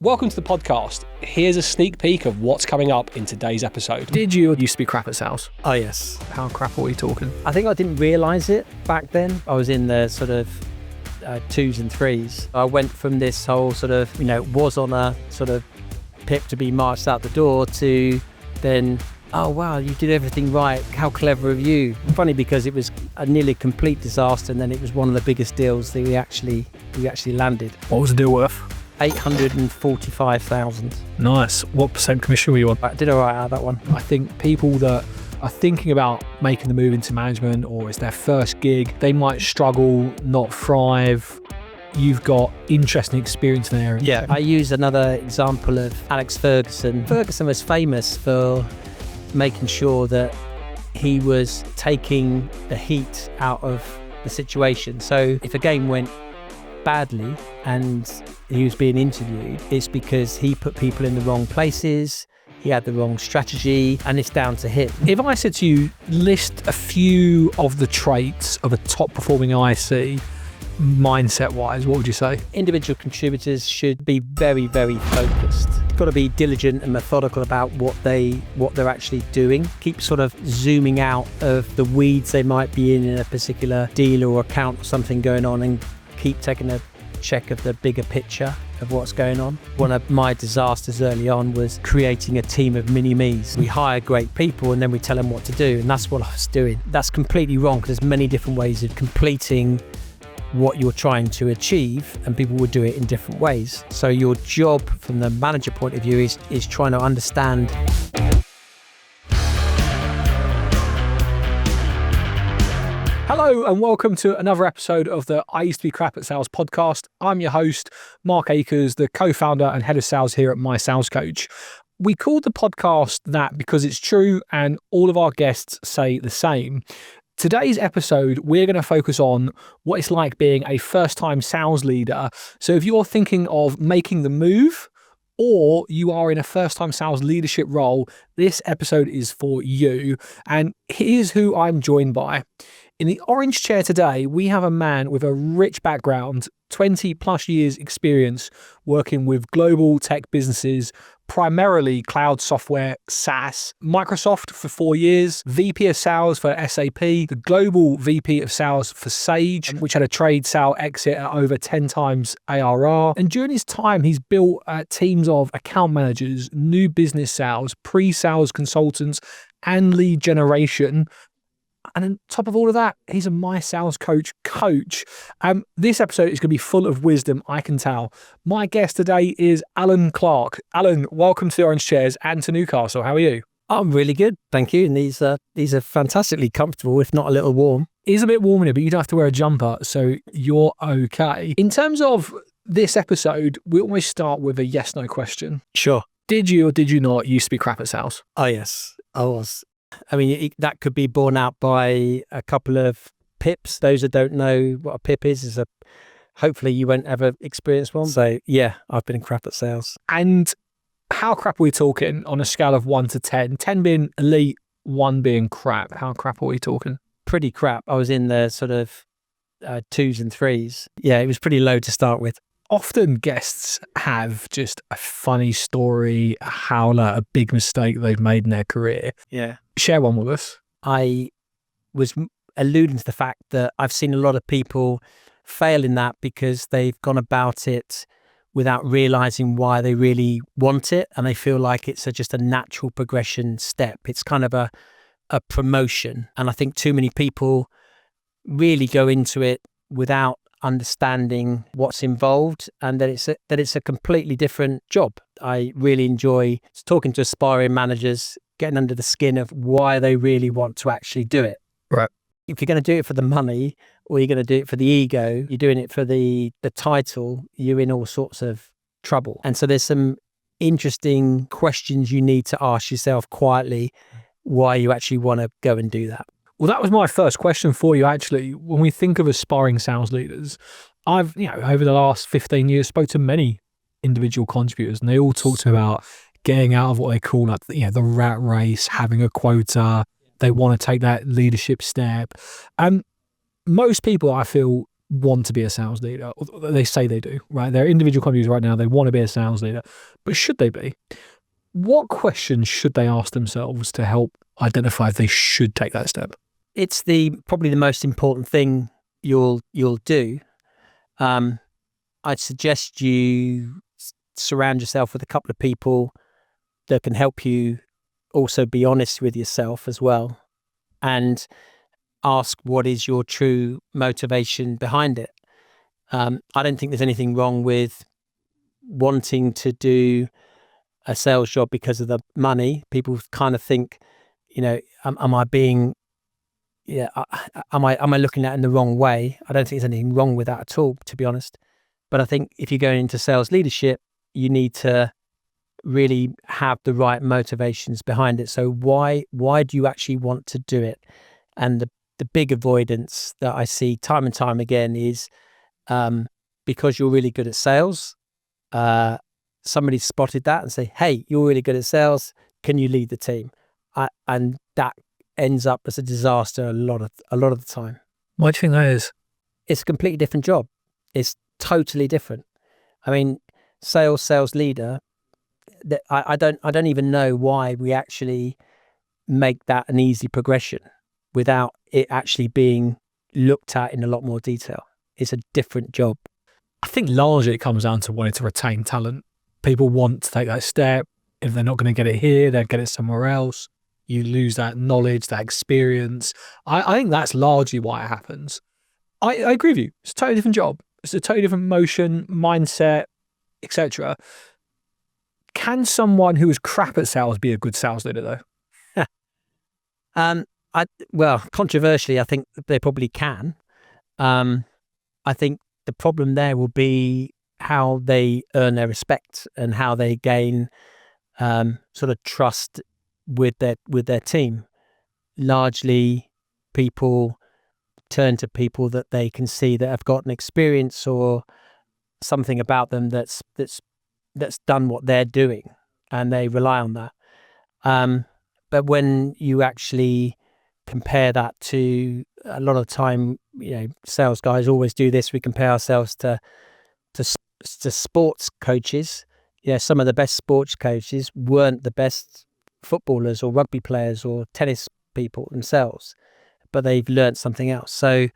Welcome to the podcast. Here's a sneak peek of what's coming up in today's episode. Did you used to be crap at sales? Oh, yes. How crap are we talking? I think I didn't realise it back then. I was in the sort of twos and threes. I went from this whole sort of, was on a sort of pip to be marched out the door to then, oh, wow, you did everything right. How clever of you. Funny because it was a nearly complete disaster, and then it was one of the biggest deals that we actually landed. What was the deal worth? 845,000. Nice. What % commission were you on? I did all right out of that one. I think people that are thinking about making the move into management, or it's their first gig, they might struggle, not thrive. You've got interesting experience in there. Yeah. I use another example of Alex Ferguson. Ferguson was famous for making sure that he was taking the heat out of the situation. So if a game went badly and he was being interviewed, it's because he put people in the wrong places, he had the wrong strategy, and it's down to him. If I said to you, list a few of the traits of a top performing IC mindset wise, what would you say? Individual contributors should be very, very focused. Got to be diligent and methodical about what they're actually doing. Keep sort of zooming out of the weeds they might be in a particular deal or account or something going on, and keep taking a check of the bigger picture of what's going on. One of my disasters early on was creating a team of mini-me's. We hire great people and then we tell them what to do, and that's what I was doing. That's completely wrong, because there's many different ways of completing what you're trying to achieve, and people will do it in different ways. So your job from the manager point of view is trying to understand. Hello and welcome to another episode of the I Used to Be Crap at Sales podcast. I'm your host, Mark Akers, the co-founder and head of sales here at My Sales Coach. We called the podcast that because it's true and all of our guests say the same. Today's episode, we're going to focus on what it's like being a first-time sales leader. So if you're thinking of making the move, or you are in a first-time sales leadership role, this episode is for you. And here's who I'm joined by. In the orange chair today, we have a man with a rich background, 20 plus years experience working with global tech businesses, primarily cloud software, SaaS, Microsoft for 4 years, VP of sales for SAP, the global VP of sales for Sage, which had a trade sale exit at over 10 times ARR. And during his time, he's built teams of account managers, new business sales, pre-sales consultants, and lead generation. And on top of all of that, he's a My Sales Coach coach. This episode is going to be full of wisdom, I can tell. My guest today is Alan Clark. Alan, welcome to the Orange Chairs and to Newcastle. How are you? I'm really good, thank you. And these are fantastically comfortable, if not a little warm. It is a bit warm in here, but you don't have to wear a jumper, so you're okay. In terms of this episode, we always start with a yes/no question. Sure. Did you or did you not used to be crap at sales? Oh, yes, I was. I mean, that could be borne out by a couple of pips. Those that don't know what a pip is hopefully you won't ever experience one. So yeah, I've been crap at sales. And how crap are we talking on a scale of 1 to 10? 10 being elite, 1 being crap. How crap are we talking? Pretty crap. I was in the sort of twos and threes. Yeah, it was pretty low to start with. Often guests have just a funny story, a howler, a big mistake they've made in their career. Yeah. Share one with us. I was alluding to the fact that I've seen a lot of people fail in that because they've gone about it without realizing why they really want it, and they feel like it's just a natural progression step. It's kind of a promotion, and I think too many people really go into it without understanding what's involved, and that it's a completely different job. I really enjoy talking to aspiring managers, getting under the skin of why they really want to actually do it. Right. If you're going to do it for the money, or you're going to do it for the ego, you're doing it for the title, you're in all sorts of trouble. And so there's some interesting questions you need to ask yourself quietly why you actually want to go and do that. Well, that was my first question for you, actually. When we think of aspiring sales leaders, I've, over the last 15 years, spoke to many individual contributors, and they all talked about getting out of what they call the rat race, having a quota. They want to take that leadership step. Most people, I feel, want to be a sales leader. They say they do, right? They're individual contributors right now. They want to be a sales leader, but should they be? What questions should they ask themselves to help identify if they should take that step? It's probably the most important thing you'll do. I'd suggest you surround yourself with a couple of people that can help you also be honest with yourself as well, and ask what is your true motivation behind it. I don't think there's anything wrong with wanting to do a sales job because of the money. People kind of think, am I being, am I looking at it in the wrong way? I don't think there's anything wrong with that at all, to be honest. But I think if you're going into sales leadership, you need to really have the right motivations behind it. So why do you actually want to do it? And the big avoidance that I see time and time again is because you're really good at sales. Somebody spotted that and say, hey, you're really good at sales. Can you lead the team? And that ends up as a disaster a lot of the time. Why do you think that is? It's a completely different job. It's totally different. I mean, sales leader, I don't even know why we actually make that an easy progression without it actually being looked at in a lot more detail. It's a different job. I think largely it comes down to wanting to retain talent. People want to take that step. If they're not going to get it here, they'll get it somewhere else. You lose that knowledge, that experience. I think that's largely why it happens. I agree with you. It's a totally different job. It's a totally different motion, mindset, etc. Can someone who is crap at sales be a good sales leader though? Well, controversially, I think they probably can. I think the problem there will be how they earn their respect and how they gain sort of trust with their team. Largely, people turn to people that they can see that have got an experience or something about them that's done what they're doing, and they rely on that. But when you actually compare that to, a lot of time, sales guys always do this. We compare ourselves to sports coaches. Some of the best sports coaches weren't the best footballers or rugby players or tennis people themselves, but they've learned something else. So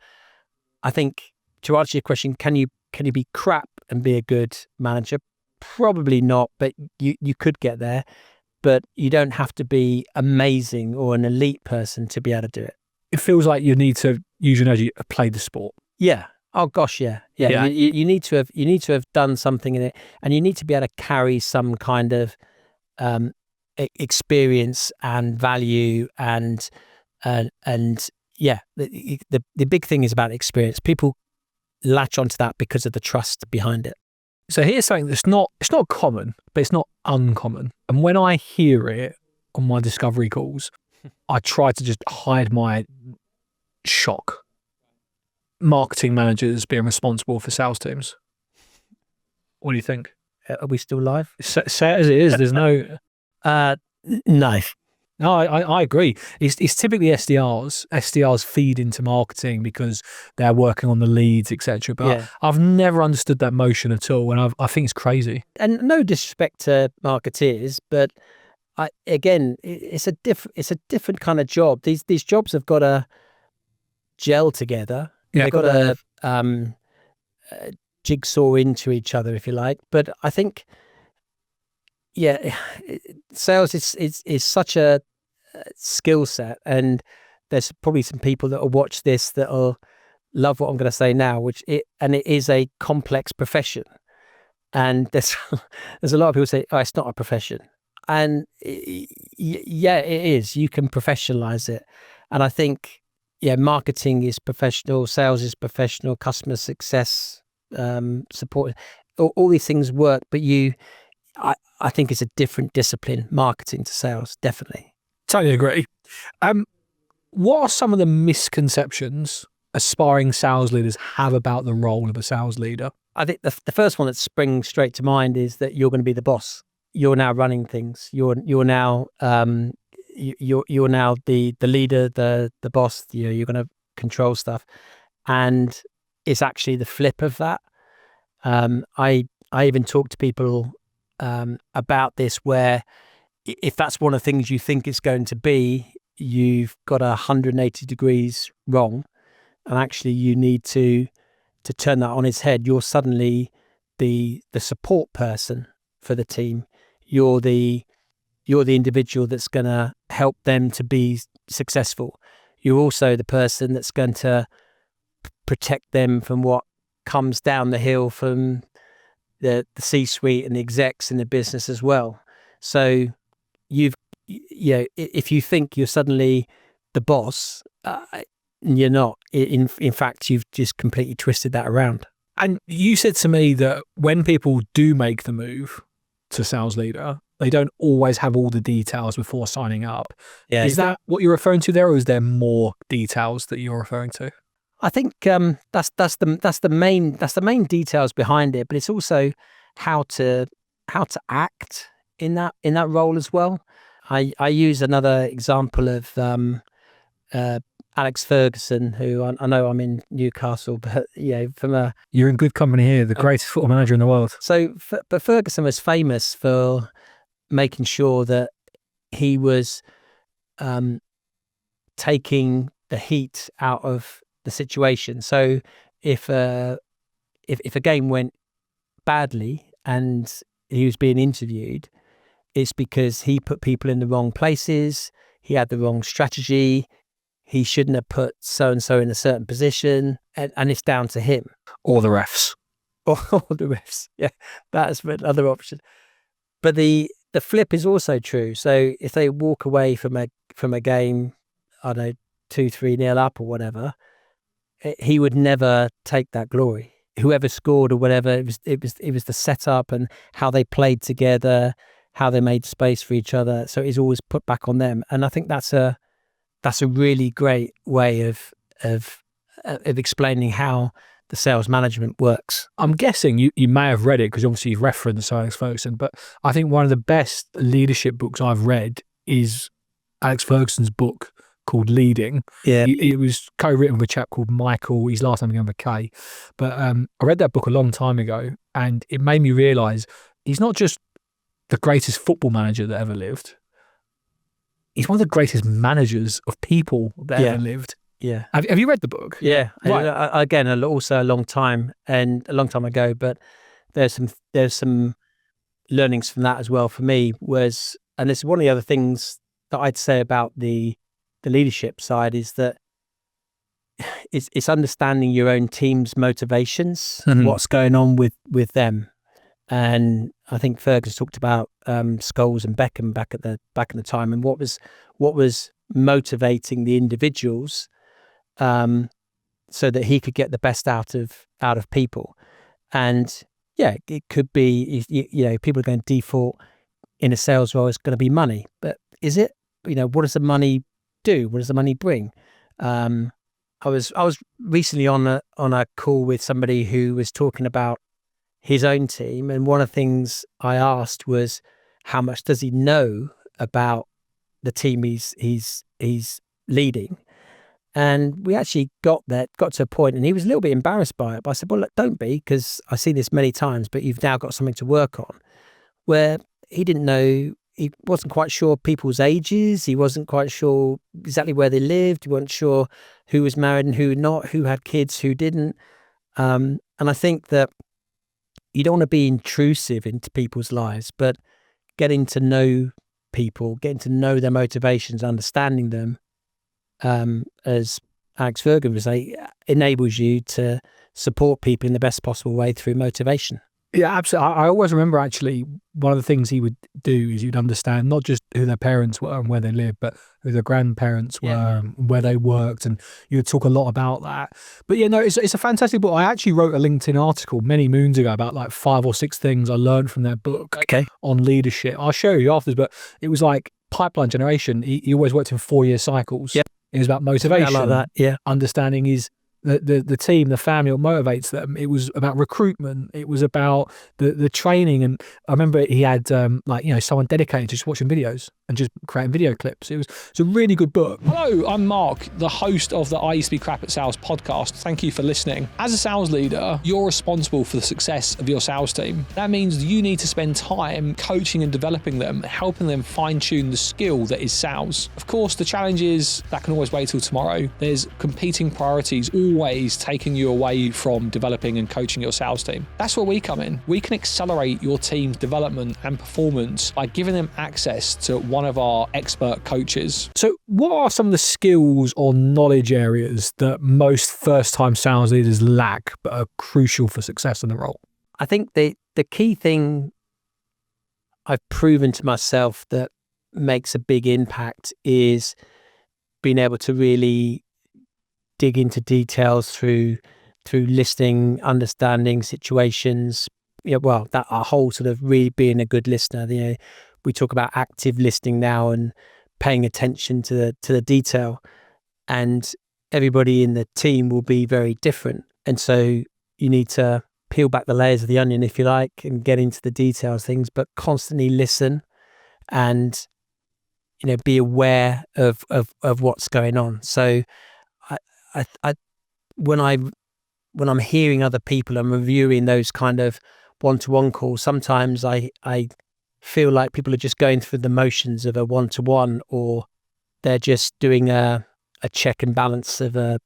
I think, to answer your question, can you be crap and be a good manager? Probably not, but you could get there. But you don't have to be amazing or an elite person to be able to do it. It feels like you need to use your energy to play the sport. Yeah. Oh gosh, yeah. You need to have done something in it, and you need to be able to carry some kind of experience and value and yeah. The big thing is about experience. People latch onto that because of the trust behind it. So here's something that's not common, but it's not uncommon. And when I hear it on my discovery calls, I try to just hide my shock. Marketing managers being responsible for sales teams. What do you think? Are we still live? Say it as it is. There's no... No. No, I agree. It's typically SDRs. SDRs feed into marketing because they're working on the leads, etc. But I've never understood that motion at all, and I think it's crazy. And no disrespect to marketeers, but it's a different kind of job. These jobs have got to gel together. Yeah. They've got to jigsaw into each other, if you like. But I think, sales is such a skill set, and there's probably some people that will watch this that will love what I'm going to say now, it is a complex profession, and there's a lot of people say, oh, it's not a profession, and yeah, it is. You can professionalize it, and I think marketing is professional, sales is professional, customer success, support, all these things work, but I think it's a different discipline, marketing to sales, definitely. Totally agree. What are some of the misconceptions aspiring sales leaders have about the role of a sales leader? I think the first one that springs straight to mind is that you're going to be the boss. You're now running things. You're now you're now the leader, the boss. You're going to control stuff, and it's actually the flip of that. I even talk to people about this, where if that's one of the things you think it's going to be, you've got 180 degrees wrong, and actually you need to turn that on its head. You're suddenly the support person for the team. You're the individual that's going to help them to be successful. You're also the person that's going to protect them from what comes down the hill from the C-suite and the execs in the business as well. So if you think you're suddenly the boss, you're not. In fact, you've just completely twisted that around. And you said to me that when people do make the move to sales leader, they don't always have all the details before signing up. Yeah. Is that what you're referring to there, or is there more details that you're referring to? I think that's the main details behind it, but it's also how to act in that role as well. I use another example of Alex Ferguson, who I know I'm in Newcastle, but you're in good company here, the greatest football manager in the world. So, but Ferguson was famous for making sure that he was taking the heat out of the situation. So if a game went badly and he was being interviewed, it's because he put people in the wrong places, he had the wrong strategy, he shouldn't have put so-and-so in a certain position, and it's down to him. Or the refs. Or the refs, yeah, that's another option. But the flip is also true. So if they walk away from a game, I don't know, 2-3-0 up or whatever, he would never take that glory. Whoever scored or whatever, it was the setup and how they played together, how they made space for each other. So it's always put back on them. And I think that's a really great way of explaining how the sales management works. I'm guessing you may have read it, because obviously you've referenced Alex Ferguson, but I think one of the best leadership books I've read is Alex Ferguson's book called Leading. Yeah. It was co-written with a chap called Michael. His last name began with a K. But I read that book a long time ago, and it made me realise he's not just the greatest football manager that ever lived. He's one of the greatest managers of people that ever lived. Yeah. Have you read the book? Yeah. Right. Again, also a long time ago, but there's some learnings from that as well for me. And this is one of the other things that I'd say about the leadership side, is that it's understanding your own team's motivations, what's going on with them. And I think Ferguson talked about Scholes and Beckham back in the time, and what was motivating the individuals, so that he could get the best out of people. And yeah, it could be, people are going to default in a sales role, it's going to be money, but is it? What does the money do? What does the money bring? I was recently on a call with somebody who was talking about his own team, and one of the things I asked was, how much does he know about the team he's leading? And we actually got to a point, and he was a little bit embarrassed by it. But I said, well, look, don't be, because I see this many times, but you've now got something to work on. Where he didn't know, he wasn't quite sure people's ages. He wasn't quite sure exactly where they lived. He wasn't sure who was married and who not, who had kids, who didn't. And I think that you don't want to be intrusive into people's lives, but getting to know people, getting to know their motivations, understanding them, as Alex Ferguson would say, enables you to support people in the best possible way through motivation. Yeah, absolutely. I always remember, actually, one of the things he would do is you'd understand not just who their parents were and where they lived, but who their grandparents were, and where they worked, and you would talk a lot about that. But yeah, no, it's a fantastic book. I actually wrote a LinkedIn article many moons ago about like 5 or 6 things I learned from that book on leadership. I'll show you afterwards, but it was like pipeline generation. He always worked in 4-year cycles. Yep. It was about motivation. I like that. Yeah. Understanding his the team, the family, what motivates them. It was about recruitment. It was about the training. And I remember he had someone dedicated to just watching videos and just creating video clips. It's a really good book. Hello, I'm Mark, the host of the I Used to Be Crap at Sales podcast. Thank you for listening. As a sales leader, you're responsible for the success of your sales team. That means you need to spend time coaching and developing them, helping them fine-tune the skill that is sales. Of course, the challenge is that can always wait till tomorrow. There's competing priorities always taking you away from developing and coaching your sales team. That's where we come in. We can accelerate your team's development and performance by giving them access to one of our expert coaches. So what are some of the skills or knowledge areas that most first-time sales leaders lack but are crucial for success in the role? I think the key thing I've proven to myself that makes a big impact is being able to really dig into details through listening, understanding situations. That our whole sort of really being a good listener. We talk about active listening now and paying attention to the detail, and everybody in the team will be very different. And so you need to peel back the layers of the onion, if you like, and get into the details of things, but constantly listen and, be aware of what's going on. So when I'm hearing other people and reviewing those kind of one-to-one calls, sometimes I feel like people are just going through the motions of a one-to-one, or they're just doing a check and balance of a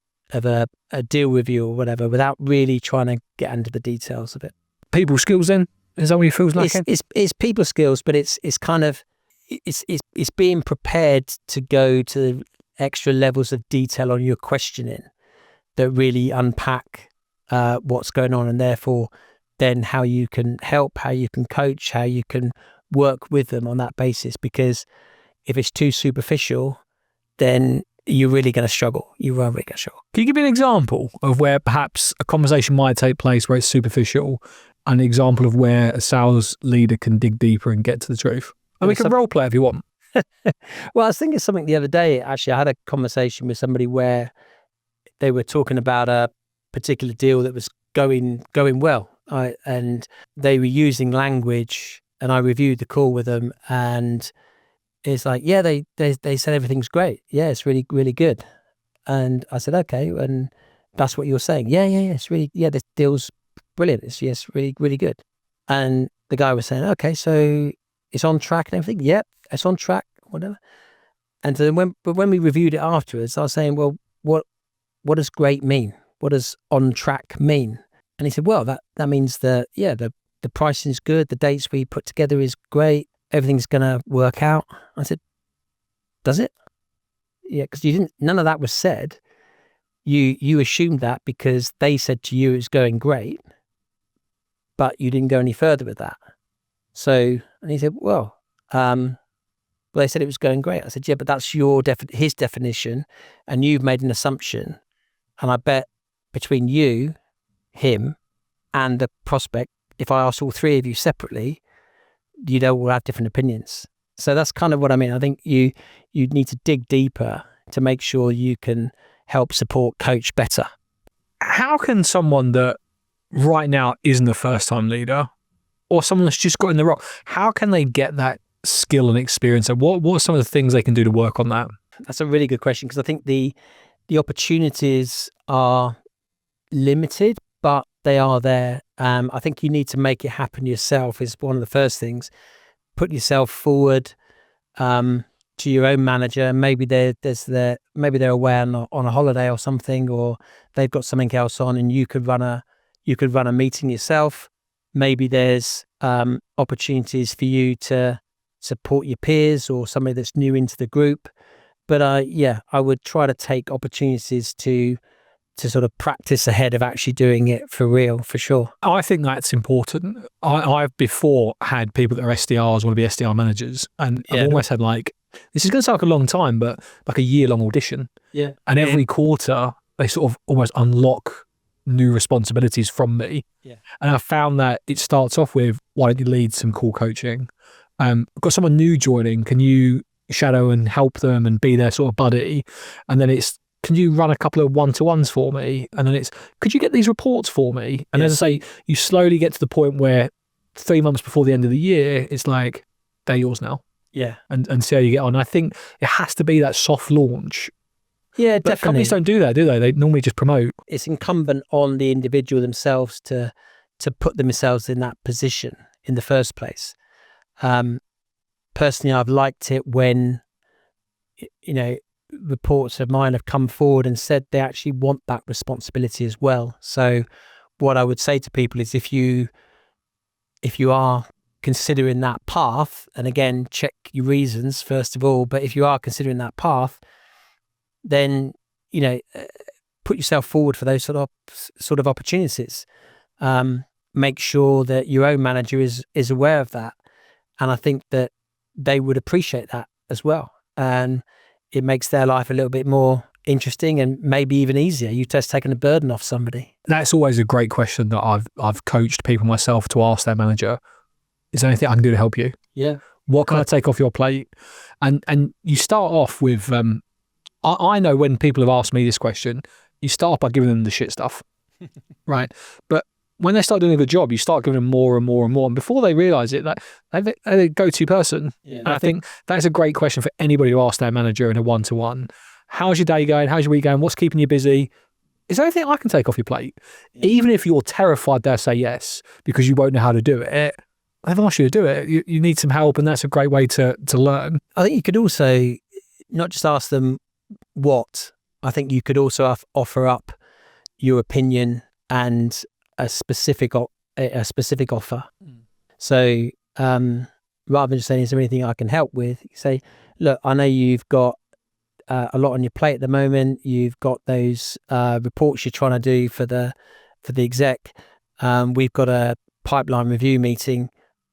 deal review or whatever, without really trying to get into the details of it. People skills then? Is that what you feel like? It's people skills, but it's kind of it's being prepared to go to extra levels of detail on your questioning that really unpack what's going on, and therefore then how you can help, how you can coach, how you can work with them on that basis. Because if it's too superficial, then you're really going to struggle. You are really going to struggle. Can you give me an example of where perhaps a conversation might take place where it's superficial, and an example of where a sales leader can dig deeper and get to the truth? And we can role play if you want. Well, I was thinking something the other day. Actually, I had a conversation with somebody where they were talking about a particular deal that was going well, and they were using language, and I reviewed the call with them, and it's like, yeah, they said everything's great. Yeah, it's really, really good. And I said, okay, and that's what you're saying. Yeah, it's really, this deal's brilliant. It's really, really good. And the guy was saying, okay, so it's on track and everything. Yep, it's on track, whatever. And so when we reviewed it afterwards, I was saying, well, what does great mean? What does on track mean? And he said, well, that means that, the pricing is good. The dates we put together is great. Everything's going to work out. I said, does it? Yeah, because none of that was said. You assumed that because they said to you it's going great, but you didn't go any further with that. So, and he said, well, they said it was going great. I said, yeah, but that's his definition, and you've made an assumption. And I bet between you, him, and the prospect, if I asked all three of you separately, you'd all have different opinions. So that's kind of what I mean. I think you need to dig deeper to make sure you can help support coach better. How can someone that right now isn't a first-time leader, or someone that's just got in the role, how can they get that skill and experience? And what are some of the things they can do to work on that? That's a really good question, because I think the opportunities are limited, but they are there. I think you need to make it happen yourself is one of the first things. Put yourself forward to your own manager. Maybe they're away on a holiday or something, or they've got something else on, and you could run a meeting yourself. Maybe there's opportunities for you to support your peers or somebody that's new into the group. But I would try to take opportunities to sort of practice ahead of actually doing it for real, for sure. I think that's important. I've before had people that are SDRs want to be SDR managers, and I've almost had this is going to take a long time, but like a year-long audition. Yeah. And every quarter, they sort of almost unlock new responsibilities from me. Yeah. And I found that it starts off with, why don't you lead some call coaching? I've got someone new joining. Can you shadow and help them and be their sort of buddy? And then it's can you run a couple of one-to-ones for me? And then it's, could you get these reports for me? And as I say, you slowly get to the point where 3 months before the end of the year, it's like, they're yours now. Yeah. And see how you get on. I think it has to be that soft launch. Yeah, But definitely. companies don't do that, do they? They normally just promote. It's incumbent on the individual themselves to put themselves in that position in the first place. Personally, I've liked it when, reports of mine have come forward and said they actually want that responsibility as well. So what I would say to people is if you are considering that path, and again, check your reasons first of all, but if you are considering that path, then, put yourself forward for those sort of opportunities. Make sure that your own manager is aware of that. And I think that they would appreciate that as well. And it makes their life a little bit more interesting and maybe even easier. You've just taken a burden off somebody. That's always a great question that I've coached people myself to ask their manager. Is there anything I can do to help you? Yeah. What can I take off your plate? And you start off with, I know when people have asked me this question, you start off by giving them the shit stuff, right? But when they start doing a good job, you start giving them more and more and more. And before they realize it, they're a go-to person. Yeah, and I think that's a great question for anybody to ask their manager in a one-to-one. How's your day going? How's your week going? What's keeping you busy? Is there anything I can take off your plate? Yeah. Even if you're terrified, they'll say yes because you won't know how to do it. They've asked you to do it. You need some help, and that's a great way to learn. I think you could also not just ask them what. I think you could also offer up your opinion and a specific offer. So rather than just saying, "Is there anything I can help with?" You say, "Look, I know you've got a lot on your plate at the moment. You've got those reports you're trying to do for the exec. We've got a pipeline review meeting.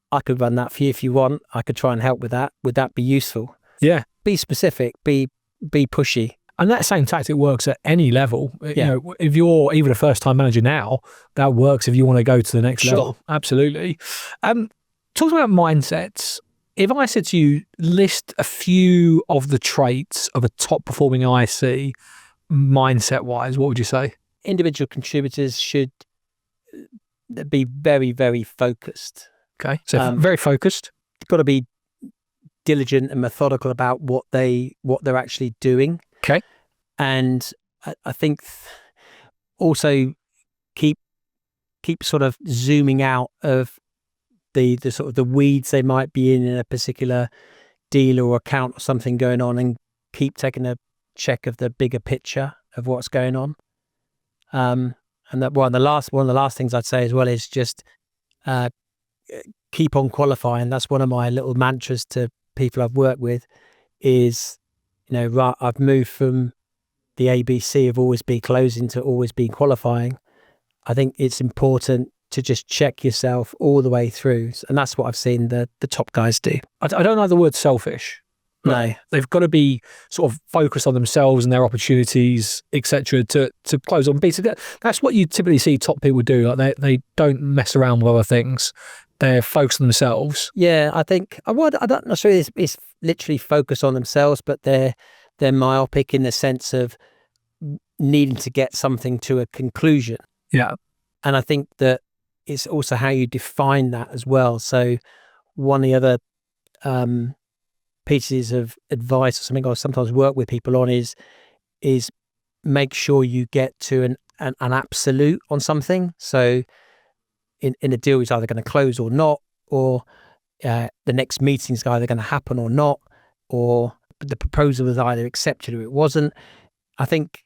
I could run that for you if you want. I could try and help with that. Would that be useful?" Yeah. Be specific. Be pushy. And that same tactic works at any level. Yeah. If you're even a first-time manager now, that works if you want to go to the next level. Absolutely. Talking about mindsets, if I said to you, list a few of the traits of a top-performing IC mindset-wise, what would you say? Individual contributors should be very, very focused. Okay, so very focused. You've got to be diligent and methodical about what they're actually doing. Okay. And I think also keep sort of zooming out of the sort of the weeds they might be in a particular deal or account or something going on, and keep taking a check of the bigger picture of what's going on. And that one of the last things I'd say as well is just keep on qualifying. That's one of my little mantras to people I've worked with is, I've moved from the ABC of always be closing to always being qualifying. I think it's important to just check yourself all the way through. And that's what I've seen the top guys do. I don't like the word selfish. No. They've got to be sort of focused on themselves and their opportunities, etc., to close on beats. That's what you typically see top people do. Like they don't mess around with other things. They're focused on themselves. Yeah, I think I don't necessarily it's literally focused on themselves, but they're myopic in the sense of needing to get something to a conclusion. Yeah. And I think that it's also how you define that as well. So one of the other pieces of advice or something I sometimes work with people on is make sure you get to an absolute on something. So in a deal is either going to close or not, or the next meeting is either going to happen or not, or the proposal was either accepted or it wasn't. I think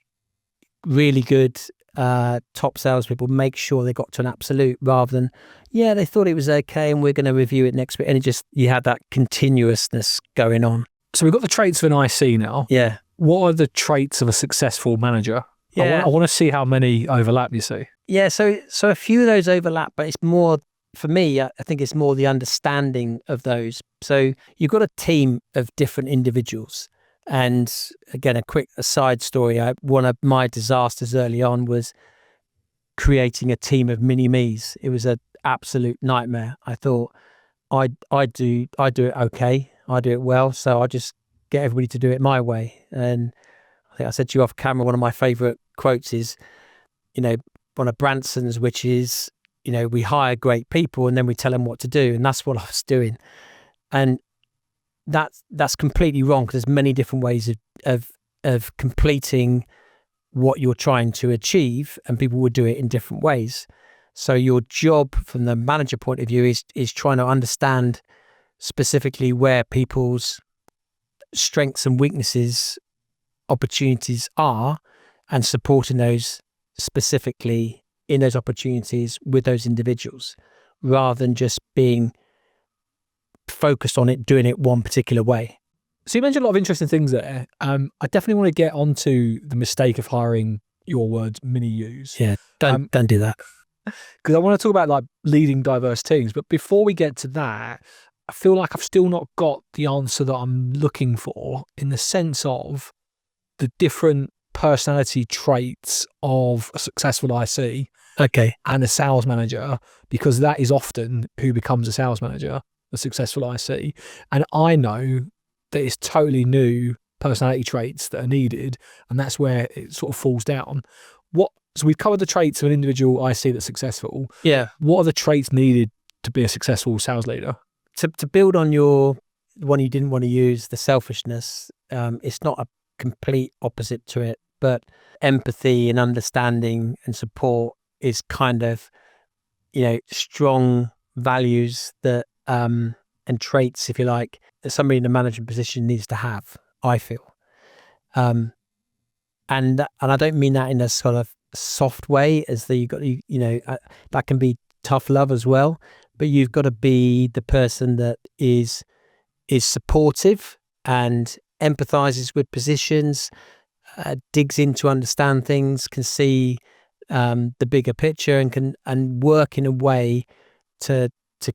really good top salespeople make sure they got to an absolute rather than, they thought it was okay and we're going to review it next week. And you had that continuousness going on. So we've got the traits of an IC now. Yeah. What are the traits of a successful manager? Yeah. I want to see how many overlap, you see. Yeah, so a few of those overlap, but it's more, for me, I think it's more the understanding of those. So you've got a team of different individuals. And again, a side story, one of my disasters early on was creating a team of mini-me's. It was an absolute nightmare. I thought, I do it okay, I do it well, so I just get everybody to do it my way. And I think I said to you off camera, one of my favorite quotes is, one of Branson's, which is, we hire great people and then we tell them what to do. And that's what I was doing. And that's completely wrong, because there's many different ways of completing what you're trying to achieve, and people would do it in different ways. So your job from the manager point of view is trying to understand specifically where people's strengths and weaknesses, opportunities are, and supporting those specifically in those opportunities with those individuals, rather than just being focused on it, doing it one particular way. So you mentioned a lot of interesting things there. I definitely want to get onto the mistake of hiring, your words, mini U's. Yeah, don't do that. Because I want to talk about like leading diverse teams. But before we get to that, I feel like I've still not got the answer that I'm looking for, in the sense of the different personality traits of a successful IC and a sales manager, because that is often who becomes a sales manager, a successful IC. And I know that it's totally new personality traits that are needed, and that's where it sort of falls down. So we've covered the traits of an individual IC that's successful. Yeah. What are the traits needed to be a successful sales leader? To build on your one you didn't want to use, the selfishness, it's not a complete opposite to it, but empathy and understanding and support is kind of, strong values that and traits, if you like, that somebody in a management position needs to have, I feel. And I don't mean that in a sort of soft way, as that can be tough love as well, but you've got to be the person that is supportive and empathizes with positions, digs in to understand things, can see the bigger picture, and work in a way to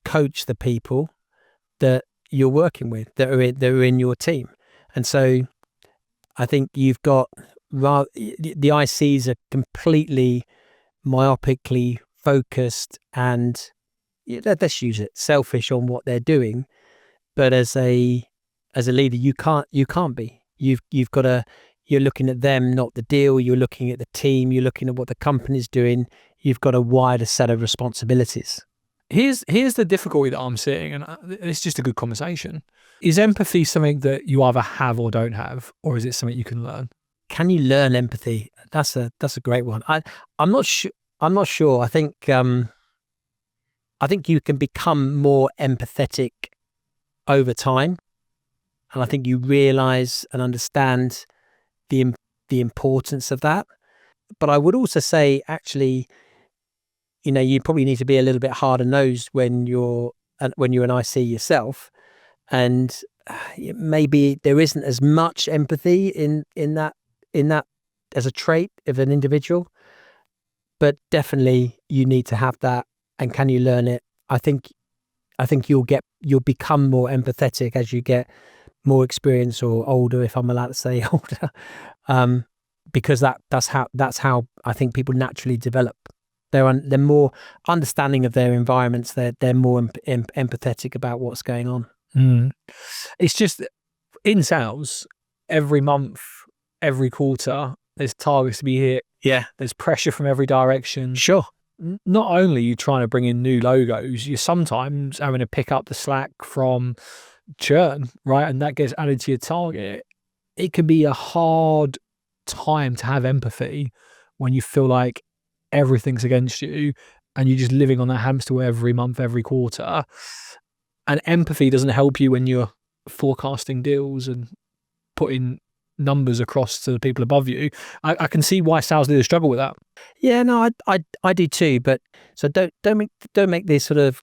coach the people that you're working with, that are in your team. And so I think you've got, the ICs are completely myopically focused and, let's use it, selfish on what they're doing. But as a leader, you can't be. You've got to, you're looking at them, not the deal. You're looking at the team. You're looking at what the company's doing. You've got a wider set of responsibilities. Here's the difficulty that I'm seeing, and it's just a good conversation. Is empathy something that you either have or don't have, or is it something you can learn? Can you learn empathy? That's a great one. I'm not sure. I think you can become more empathetic over time, and I think you realize and understand the importance of that. But I would also say, actually, you probably need to be a little bit harder nosed when you're an IC yourself, and maybe there isn't as much empathy in that as a trait of an individual, but definitely you need to have that. And can you learn it? I think you'll become more empathetic as you get more experience, or older, if I'm allowed to say older, because that's how I think people naturally develop. They're more understanding of their environments. They're more empathetic about what's going on. It's just, in sales, every month, every quarter, there's targets to be hit. Yeah. There's pressure from every direction. Sure. Not only are you trying to bring in new logos, you're sometimes having to pick up the slack from churn, right? And that gets added to your target. It can be a hard time to have empathy when you feel like everything's against you and you're just living on that hamster wheel every month, every quarter. And empathy doesn't help you when you're forecasting deals and putting numbers across to the people above you. I can see why sales leaders struggle with that. Yeah, no, I do too. But so don't make this sort of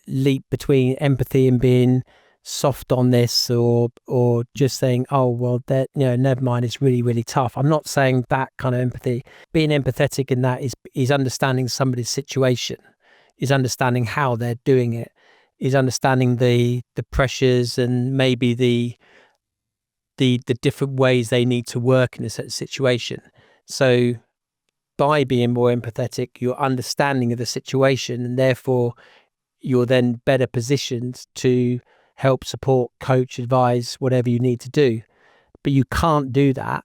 leap between empathy and being soft on this, or just saying, oh well, that, never mind, it's really, really tough. I'm not saying that kind of empathy. Being empathetic in that is understanding somebody's situation, is understanding how they're doing it, is understanding the pressures and maybe the different ways they need to work in a certain situation. So by being more empathetic, you're understanding of the situation, and therefore you're then better positioned to help, support, coach, advise, whatever you need to do. but you can't do that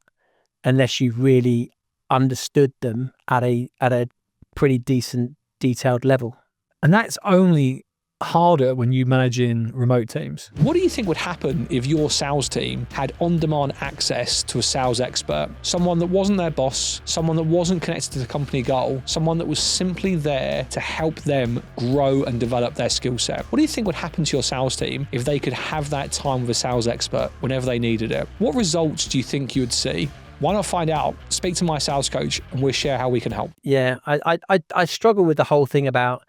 unless you've really understood them at a pretty decent detailed level. And that's only harder when you're managing remote teams. What do you think would happen if your sales team had on-demand access to a sales expert, someone that wasn't their boss, someone that wasn't connected to the company goal, someone that was simply there to help them grow and develop their skill set? What do you think would happen to your sales team if they could have that time with a sales expert whenever they needed it? What results do you think you would see? Why not find out? Speak to my sales coach and we'll share how we can help. Yeah, I struggle with the whole thing about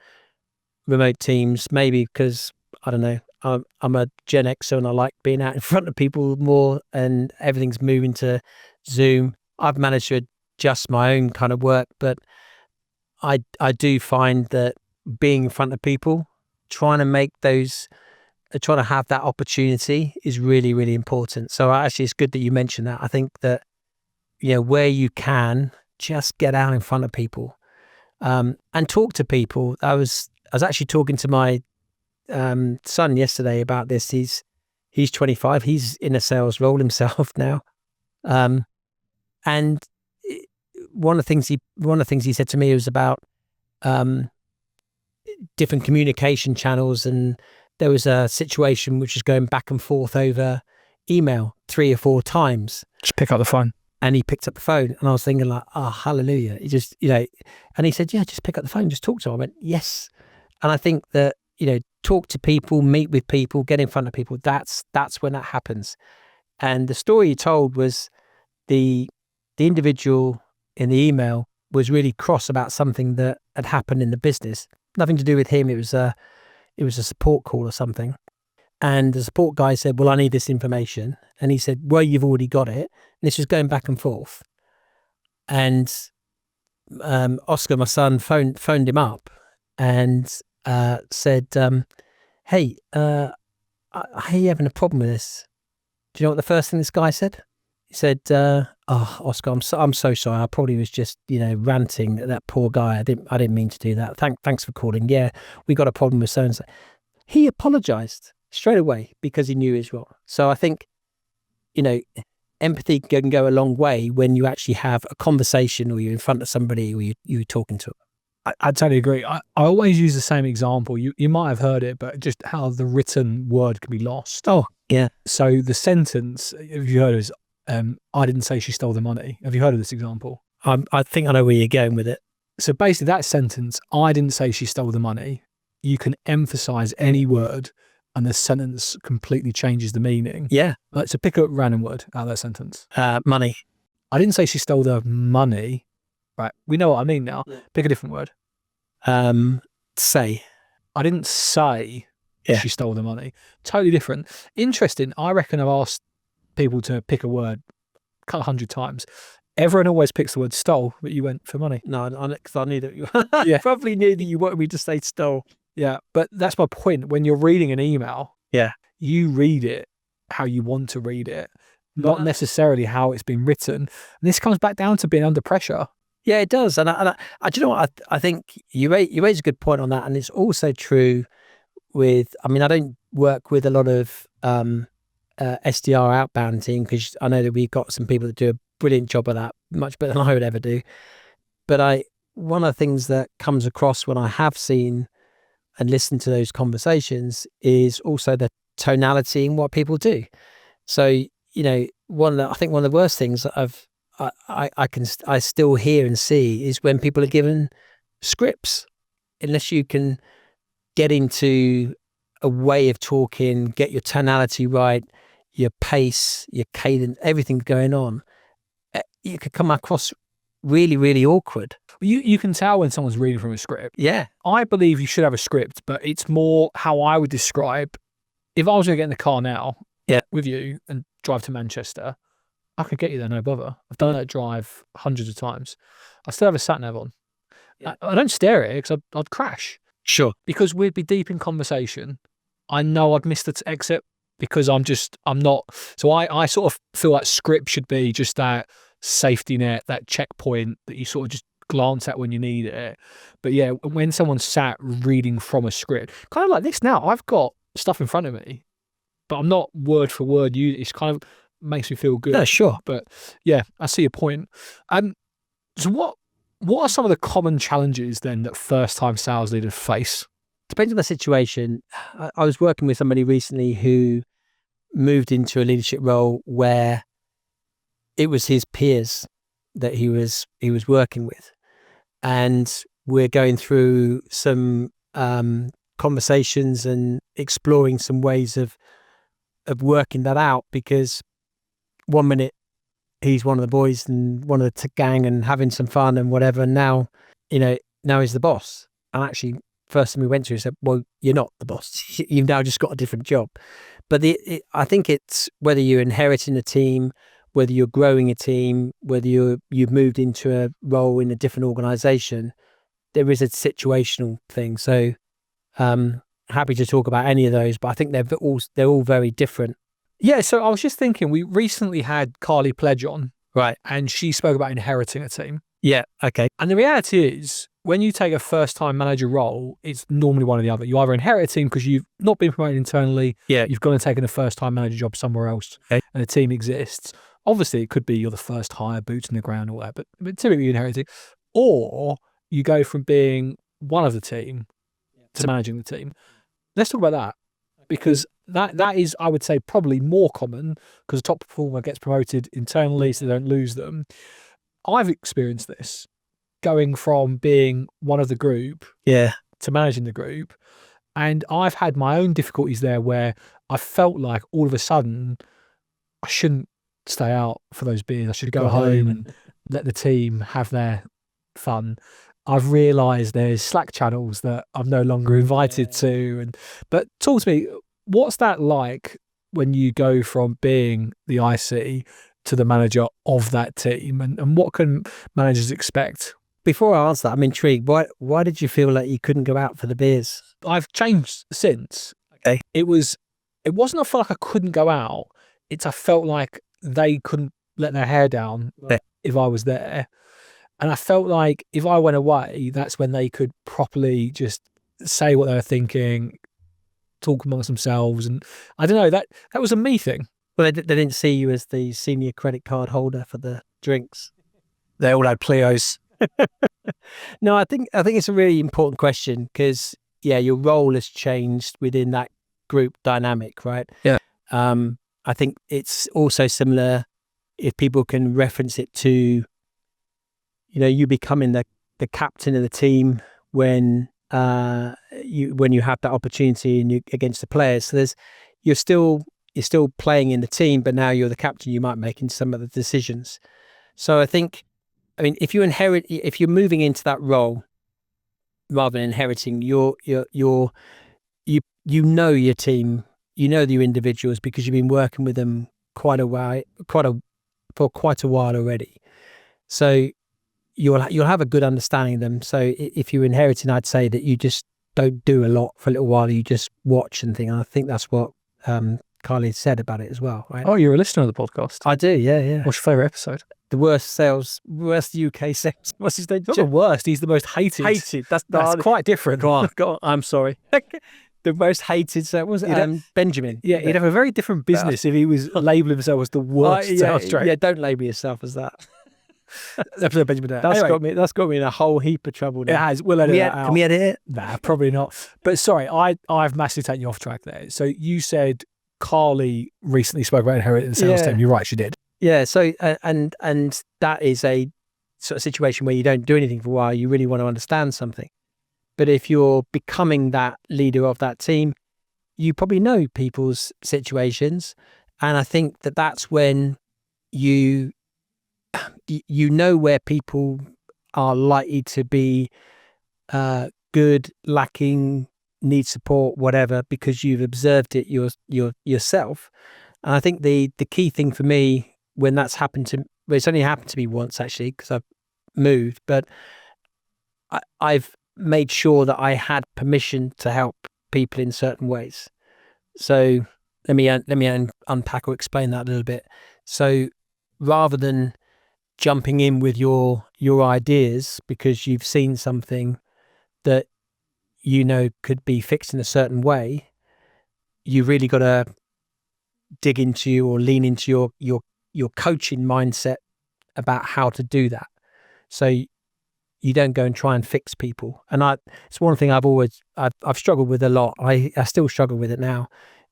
remote teams, maybe because, I don't know, I'm a Gen Xer and I like being out in front of people more, and everything's moving to Zoom. I've managed to adjust my own kind of work, but I do find that being in front of people, trying to have that opportunity is really, really important. So actually it's good that you mentioned that. I think that, where you can, just get out in front of people and talk to people. I was actually talking to my son yesterday about this. He's 25. He's in a sales role himself now, and one of the things he said to me was about different communication channels, and there was a situation which was going back and forth over email 3 or 4 times. Just pick up the phone. And he picked up the phone, and I was thinking like, oh, hallelujah. He just, and he said, yeah, just pick up the phone, just talk to him. I went, yes. And I think that, talk to people, meet with people, get in front of people. That's when that happens. And the story he told was the individual in the email was really cross about something that had happened in the business. Nothing to do with him. It was a support call or something. And the support guy said, well, I need this information. And he said, well, you've already got it. And this was going back and forth. And Oscar, my son, phoned him up and said, hey, I hear you're having a problem with this. Do you know what the first thing this guy said? He said, oh, Oscar, I'm so sorry. I probably was just, ranting at that poor guy. I didn't mean to do that. Thanks for calling. Yeah, we got a problem with so-and-so. He apologized straight away because he knew he was wrong. So I think, empathy can go a long way when you actually have a conversation, or you're in front of somebody, or you're talking to them. I totally agree. I always use the same example. You might have heard it, but just how the written word can be lost. Oh, yeah. So the sentence, have you heard of, is, I didn't say she stole the money. Have you heard of this example? I think I know where you're going with it. So basically that sentence, I didn't say she stole the money, you can emphasize any word and the sentence completely changes the meaning. Yeah. So pick a random word out of that sentence. Money. I didn't say she stole the money. Right. We know what I mean now. Yeah. Pick a different word. Say. I didn't say she stole the money. Totally different. Interesting. I reckon I've asked people to pick a word 100 times. Everyone always picks the word stole, but you went for money. No, because I knew that you probably knew that you wanted me to say stole. Yeah, but that's my point. When you're reading an email, you read it how you want to read it, not necessarily how it's been written. And this comes back down to being under pressure. Yeah, it does. And I do you know what? I think you raise a good point on that. And it's also true with, I don't work with a lot of SDR outbound team, because I know that we've got some people that do a brilliant job of that, much better than I would ever do. But one of the things that comes across when I have seen and listened to those conversations is also the tonality in what people do. So, I think one of the worst things that I still hear and see is when people are given scripts. Unless you can get into a way of talking, get your tonality right, your pace, your cadence, everything going on, you could come across really, really awkward. You can tell when someone's reading from a script. Yeah. I believe you should have a script, but it's more how I would describe, if I was going to get in the car now with you and drive to Manchester, I could get you there, no bother. I've done that drive hundreds of times. I still have a sat nav on. Yeah. I don't stare at it because I'd crash. Sure. Because we'd be deep in conversation. I know I'd miss the exit because I'm not. So I sort of feel like script should be just that safety net, that checkpoint that you sort of just glance at when you need it. But yeah, when someone's sat reading from a script, kind of like this now, I've got stuff in front of me, but I'm not word for word. It's kind of makes me feel good. No, sure. But yeah, I see your point. So what are some of the common challenges then that first-time sales leaders face? Depends on the situation. I was working with somebody recently who moved into a leadership role where it was his peers that he was working with, and we're going through some conversations and exploring some ways of working that out, because one minute he's one of the boys and one of the gang and having some fun and whatever, and now he's the boss. And actually, first thing we went to, he said, well, you're not the boss, you've now just got a different job. But I think it's whether you're inheriting a team, whether you're growing a team, whether you've moved into a role in a different organization, there is a situational thing. So happy to talk about any of those, but I think they're all very different. Yeah, so I was just thinking, we recently had Carly Pledge on, right, and she spoke about inheriting a team. Yeah, okay. And the reality is, when you take a first-time manager role, it's normally one or the other. You either inherit a team because you've not been promoted internally, you've gone and taken a first-time manager job somewhere else, and a team exists. Obviously, it could be you're the first hire, boots in the ground, all that, but typically you inherit it. Or you go from being one of the team to managing the team. Let's talk about that, because that is, I would say, probably more common, because a top performer gets promoted internally so they don't lose them. I've experienced this, going from being one of the group to managing the group. And I've had my own difficulties there, where I felt like all of a sudden I shouldn't stay out for those beers. I should go home and let the team have their fun. I've realised there's Slack channels that I'm no longer invited to. But talk to me, what's that like when you go from being the IC to the manager of that team, and what can managers expect? Before I answer that, I'm intrigued. Why did you feel like you couldn't go out for the beers? I've changed since. Okay. It wasn't I felt like I couldn't go out. I felt like they couldn't let their hair down if I was there. And I felt like if I went away, that's when they could properly just say what they were thinking, talk amongst themselves. And I don't know, that was a me thing. Well, they didn't see you as the senior credit card holder for the drinks. They all had Clios. No, I think it's a really important question, because your role has changed within that group dynamic, right? Yeah. I think it's also similar, if people can reference it to, you becoming the captain of the team when you have that opportunity and you against the players. So you're still playing in the team, but now you're the captain. You might make in some of the decisions. So if you're moving into that role rather than inheriting, you know your team, you know your individuals, because you've been working with them for quite a while already. So you'll have a good understanding of them. So if you're inheriting, I'd say that you just don't do a lot for a little while. You just watch and think. And I think that's what Carly said about it as well, right? Oh, you're a listener of the podcast? I do, yeah. What's your favourite episode? The worst UK sales. What's his name? Not the worst. He's the most hated. Hated. That's quite different. Go on. I'm sorry. The most hated sales was Benjamin. Yeah, he'd have a very different business if he was labelling himself as the worst sales trainer. Yeah, don't label yourself as that. Episode of Benjamin. That's got me in a whole heap of trouble now. It has. We'll edit that out. Can we edit it? Nah, probably not. But sorry, I've massively taken you off track there. So you said Carly recently spoke about inheriting the sales team. You're right, she did. Yeah. So and that is a sort of situation where you don't do anything for a while. You really want to understand something. But if you're becoming that leader of that team, you probably know people's situations, and I think that's when you know where people are likely to be good, lacking, need support, whatever, because you've observed it yourself. And I think the key thing for me when that's happened it's only happened to me once actually, because I've moved, but I've made sure that I had permission to help people in certain ways. So let me unpack or explain that a little bit. So rather than jumping in with your ideas because you've seen something that could be fixed in a certain way, you really got to dig into or lean into your coaching mindset about how to do that. So you don't go and try and fix people. And it's one thing I've struggled with a lot. I still struggle with it now,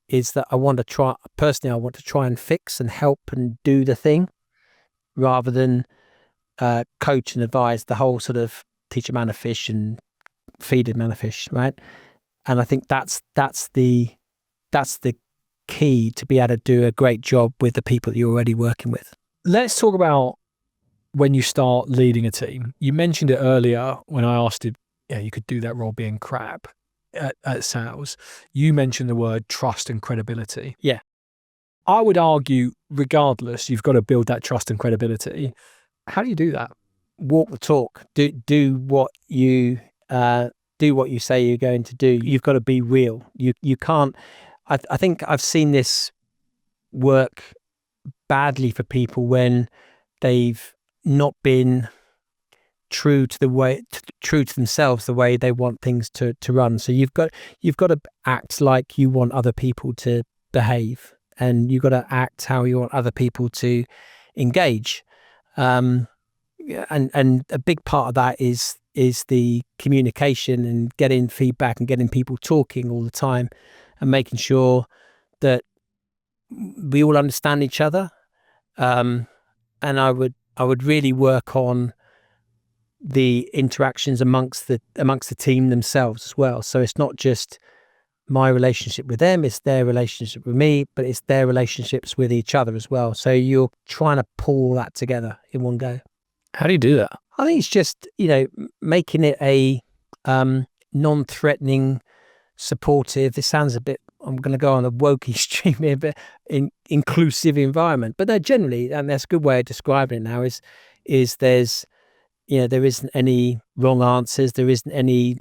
is that I want to try and fix and help and do the thing rather than coach and advise. The whole sort of teach a man to fish and feed a man to fish, right? And I think that's the key to be able to do a great job with the people that you're already working with. Let's talk about when you start leading a team. You mentioned it earlier when I asked if you could do that role being crap at sales. You mentioned the word trust and credibility. Yeah. I would argue, regardless, you've got to build that trust and credibility. How do you do that? Walk the talk. Do what you say you're going to do. You've got to be real. You can't. I think I've seen this work badly for people when they've not been true to themselves, the way they want things to run. So you've got to act like you want other people to behave, and you've got to act how you want other people to engage. And a big part of that is the communication and getting feedback and getting people talking all the time and making sure that we all understand each other. And I would really work on the interactions amongst the team themselves as well. So it's not just my relationship with them, it's their relationship with me, but it's their relationships with each other as well. So you're trying to pull that together in one go. How do you do that? I think it's just, making it a non-threatening, supportive, this sounds a bit, I'm going to go on a wokey stream here, but inclusive environment. But they're generally, and that's a good way of describing it now, is there's, there isn't any wrong answers, there isn't any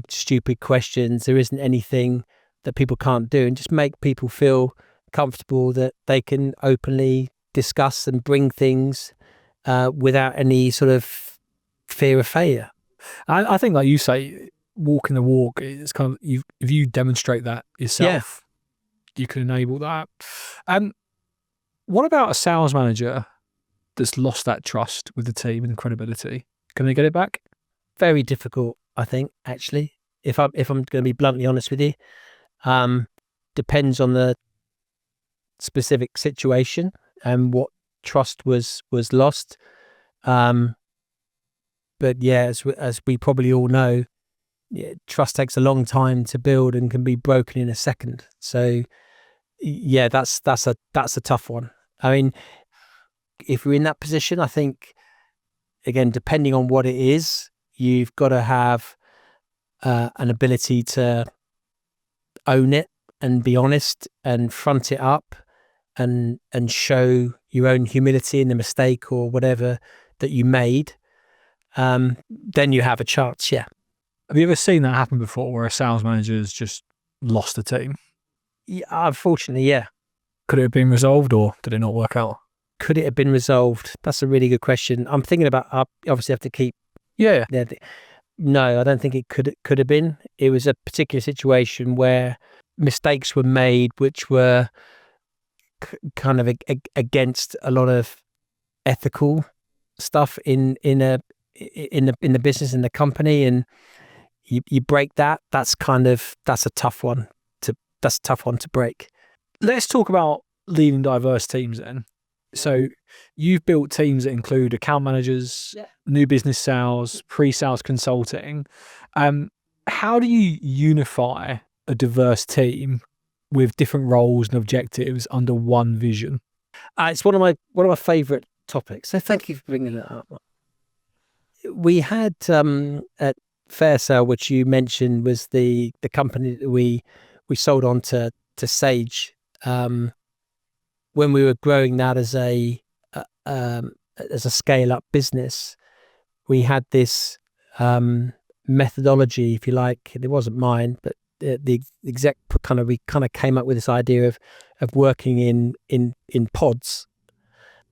stupid questions, there isn't anything that people can't do, and just make people feel comfortable that they can openly discuss and bring things without any sort of fear of failure. I think, like you say, walking the walk is kind of, if you demonstrate that yourself, you can enable that. What about a sales manager that's lost that trust with the team and credibility? Can they get it back? Very difficult, I think, actually. If I'm going to be bluntly honest with you, depends on the specific situation and what trust was lost. But yeah, as we probably all know, trust takes a long time to build and can be broken in a second. So yeah, that's a tough one. I mean, if we're in that position, I think, again, depending on what it is, you've got to have an ability to own it and be honest and front it up and show your own humility in the mistake or whatever that you made. Then you have a chance. Yeah. Have you ever seen that happen before, where a sales manager's just lost the team? Yeah, unfortunately, yeah. Could it have been resolved, or did it not work out? Could it have been resolved? That's a really good question. I'm thinking about, I obviously have to keep. Yeah. No, I don't think it could have been. It was a particular situation where mistakes were made, which were kind of against a lot of ethical stuff in the business, in the company, and you break that. That's a tough one to break. Let's talk about leading diverse teams then. So you've built teams that include account managers, new business sales, pre-sales consulting. How do you unify a diverse team with different roles and objectives under one vision? It's one of my favorite topics. So thank you for bringing it up. We had at Fair Sale, which you mentioned was the company that we sold on to Sage. When we were growing that as a scale up business, we had this methodology, if you like. It wasn't mine, but the exec we came up with this idea of working in pods,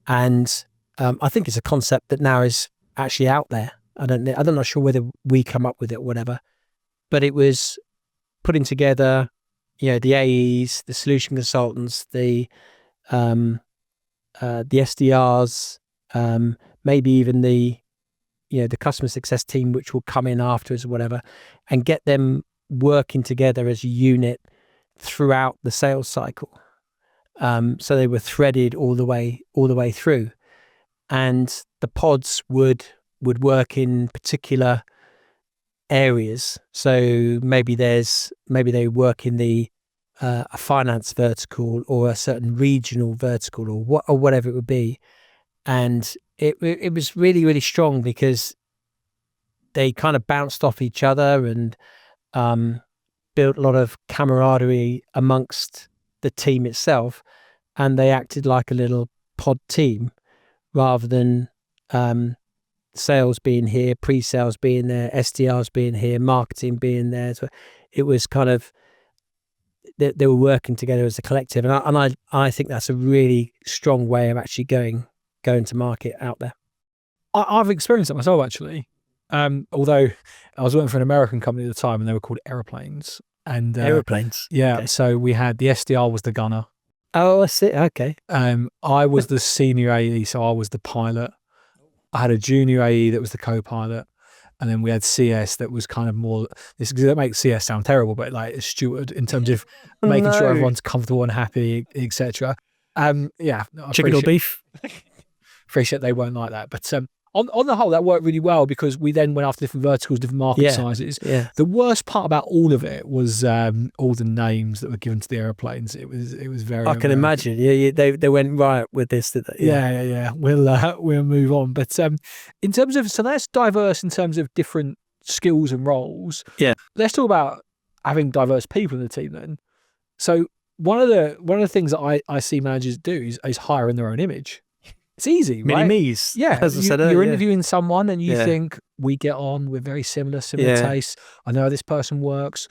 and I think it's a concept that now is actually out there. I'm not sure whether we come up with it or whatever, but it was putting together the AEs, the solution consultants, the SDRs, maybe even the customer success team, which will come in afterwards or whatever, and get them working together as a unit throughout the sales cycle. So they were threaded all the way through, and the pods would work in particular areas. So maybe they work in the a finance vertical or a certain regional vertical or whatever it would be, and it was really, really strong because they kind of bounced off each other and built a lot of camaraderie amongst the team itself, and they acted like a little pod team rather than sales being here, pre-sales being there, SDRs being here, marketing being there. So it was kind of they were working together as a collective, and I think that's a really strong way of actually going to market out there. I've experienced it myself, actually. Although I was working for an American company at the time, and they were called Aeroplanes. And Aeroplanes. Yeah. Okay. So we had the SDR was the gunner. Oh, I see. Okay. I was the senior AE, so I was the pilot. I had a junior AE that was the co-pilot, and then we had CS that was kind of more. This that makes CS sound terrible, but like a steward in terms of making sure everyone's comfortable and happy, etc. Chicken or beef. Appreciate they weren't like that, but on the whole, that worked really well because we then went after different verticals, different market sizes. Yeah. The worst part about all of it was all the names that were given to the airplanes. It was very. I can imagine. Yeah, they went right with this, did they? Yeah. We'll move on. But in terms of, so that's diverse in terms of different skills and roles. Yeah. Let's talk about having diverse people in the team then. So one of the things that I see managers do is hire in their own image. It's easy, right? Mini-me's. Yeah. As I said earlier, you're interviewing someone and you Yeah. think we get on, we're very similar Yeah. tastes. I know how this person works.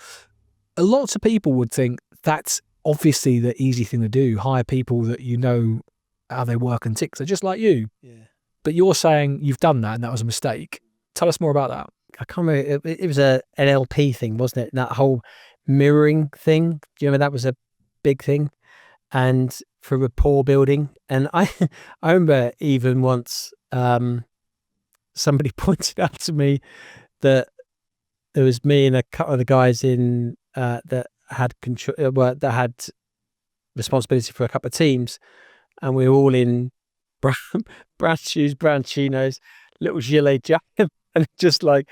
Lots of people would think that's obviously the easy thing to do. Hire people that you know how they work and tick. They're just like you. Yeah. But you're saying you've done that and that was a mistake. Tell us more about that. I can't remember. It was an NLP thing, wasn't it? That whole mirroring thing. Do you remember that was a big thing? And for rapport building. And I remember even once somebody pointed out to me that there was me and a couple of the guys in that had responsibility for a couple of teams, and we were all in brown shoes, brown chinos, little gilet jacket, and just like,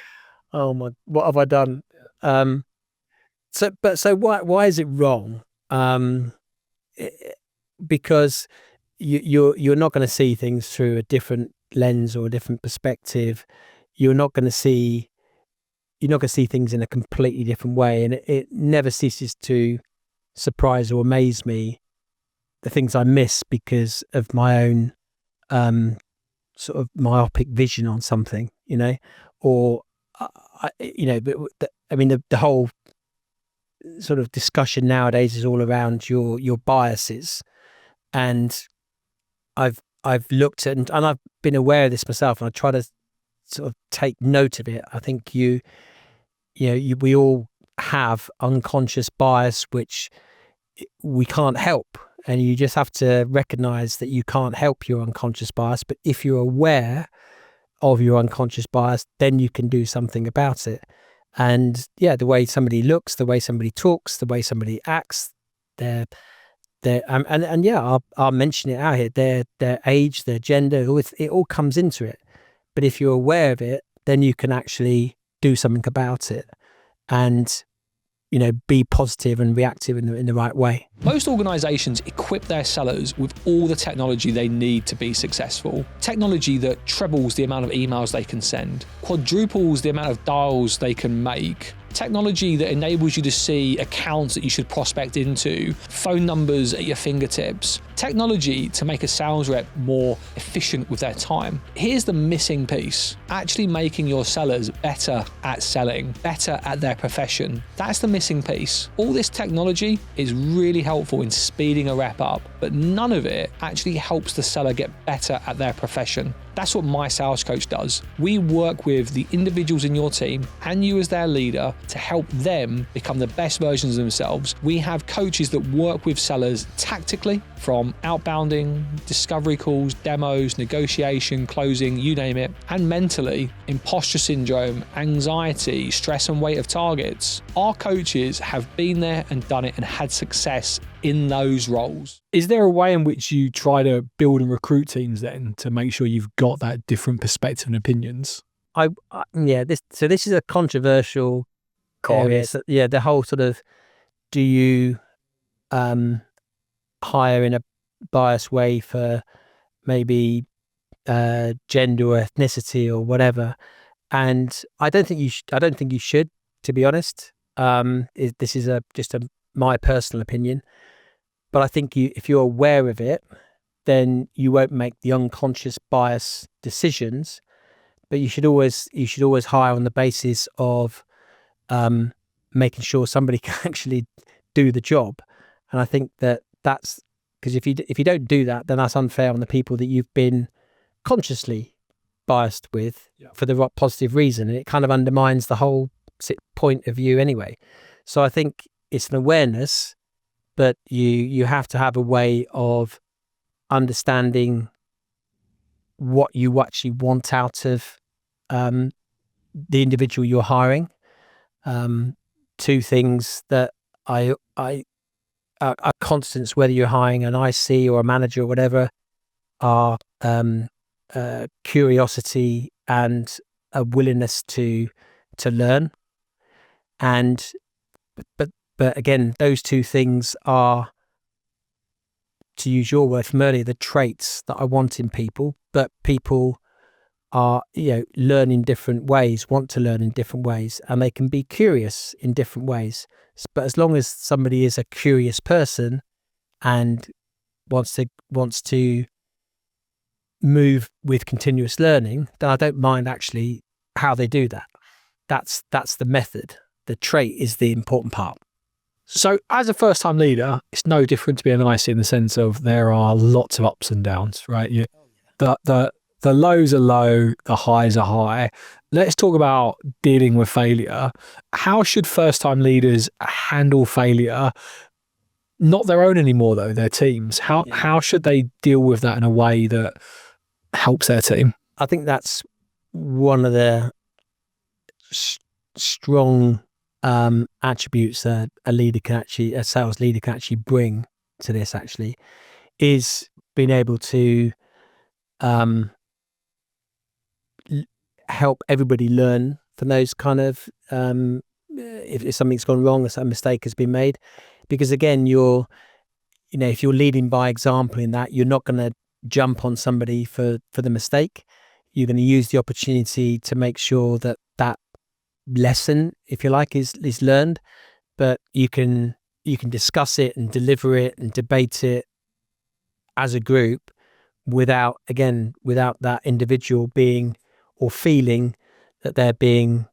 oh my, what have I done? So why is it wrong? Because you're not going to see things through a different lens or a different perspective. You're not going to see things in a completely different way, and it never ceases to surprise or amaze me the things I miss because of my own sort of myopic vision on something, or the whole sort of discussion nowadays is all around your biases. And I've looked at and I've been aware of this myself, and I try to sort of take note of it. I think we all have unconscious bias, which we can't help, and you just have to recognize that you can't help your unconscious bias. But if you're aware of your unconscious bias, then you can do something about it. And the way somebody looks, the way somebody talks, the way somebody acts, I'll mention it out here, their age, their gender, it all comes into it. But if you're aware of it, then you can actually do something about it and, be positive and reactive in the right way. Most organizations equip their sellers with all the technology they need to be successful. Technology that trebles the amount of emails they can send, quadruples the amount of dials they can make. Technology that enables you to see accounts that you should prospect into, phone numbers at your fingertips. Technology to make a sales rep more efficient with their time. Here's the missing piece: actually making your sellers better at selling, better at their profession. That's the missing piece. All this technology is really helpful in speeding a rep up, but none of it actually helps the seller get better at their profession. That's what my sales coach does. We work with the individuals in your team and you as their leader to help them become the best versions of themselves. We have coaches that work with sellers tactically, from outbounding, discovery calls, demos, negotiation, closing, you name it, and mentally, imposter syndrome, anxiety, stress and weight of targets. Our coaches have been there and done it and had success in those roles. Is there a way in which you try to build and recruit teams then to make sure you've got that different perspective and opinions? This is a controversial area. So, the whole sort of, do you hire in a biased way for maybe gender or ethnicity or whatever? And I don't think you should, to be honest. This is just my personal opinion. But I think if you're aware of it, then you won't make the unconscious bias decisions. But you should always hire on the basis of making sure somebody can actually do the job. And I think that's because if you don't do that, then that's unfair on the people that you've been consciously biased with for the positive reason, and it kind of undermines the whole point of view anyway. So I think it's an awareness, but you have to have a way of understanding what you actually want out of the individual you're hiring. Two things that are constants, whether you're hiring an IC or a manager or whatever, are curiosity and a willingness to learn. But again, those two things are, to use your word from earlier, the traits that I want in people. But people are, learn in different ways, want to learn in different ways, and they can be curious in different ways. But as long as somebody is a curious person and wants to move with continuous learning, then I don't mind actually how they do that. That's the method. The trait is the important part. So as a first-time leader, it's no different to being an IC in the sense of there are lots of ups and downs, right? The lows are low, the highs are high. Let's talk about dealing with failure. How should first-time leaders handle failure? Not their own anymore, though, their teams. How should they deal with that in a way that helps their team? I think that's one of the strong attributes that a sales leader can actually bring to this, actually, is being able to help everybody learn from those kind of if something's gone wrong or some mistake has been made. Because again, if you're leading by example in that, you're not going to jump on somebody for the mistake. You're going to use the opportunity to make sure that lesson, if you like, is learned, but you can discuss it and deliver it and debate it as a group without that individual being or feeling that they're being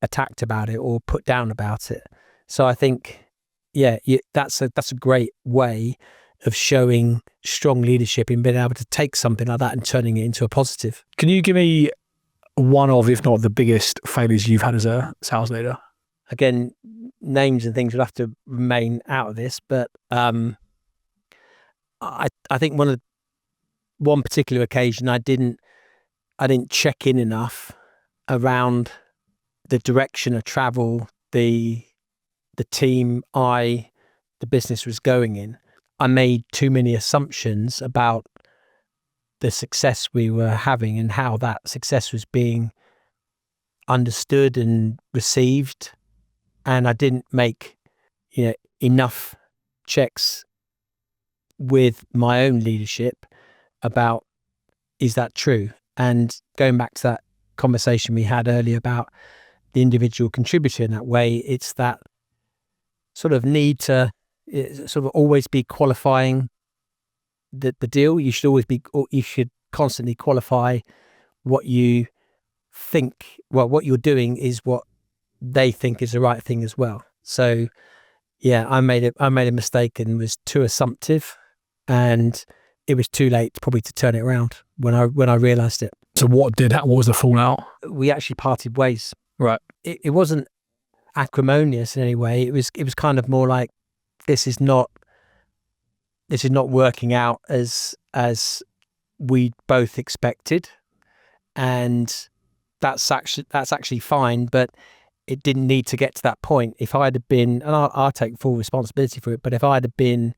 attacked about it or put down about it. So I think that's a great way of showing strong leadership in being able to take something like that and turning it into a positive. Can you give me one of, if not the biggest failures you've had as a sales leader? Again, names and things will have to remain out of this, but I think one particular occasion I didn't check in enough around the direction of travel the team the business was going in. I made too many assumptions about the success we were having and how that success was being understood and received, and I didn't make enough checks with my own leadership about, is that true? And going back to that conversation we had earlier about the individual contributor in that way, it's that sort of need to sort of always be qualifying the deal. You should constantly qualify what you think. Well, what you're doing is what they think is the right thing as well. So I made a mistake and was too assumptive, and it was too late probably to turn it around when I realized it. So what was the fallout? We actually parted ways. Right. It wasn't acrimonious in any way. It was kind of more like, this is not working out as we both expected, and that's actually fine, but it didn't need to get to that point. If I'd have been, and I'll take full responsibility for it, but if I'd have been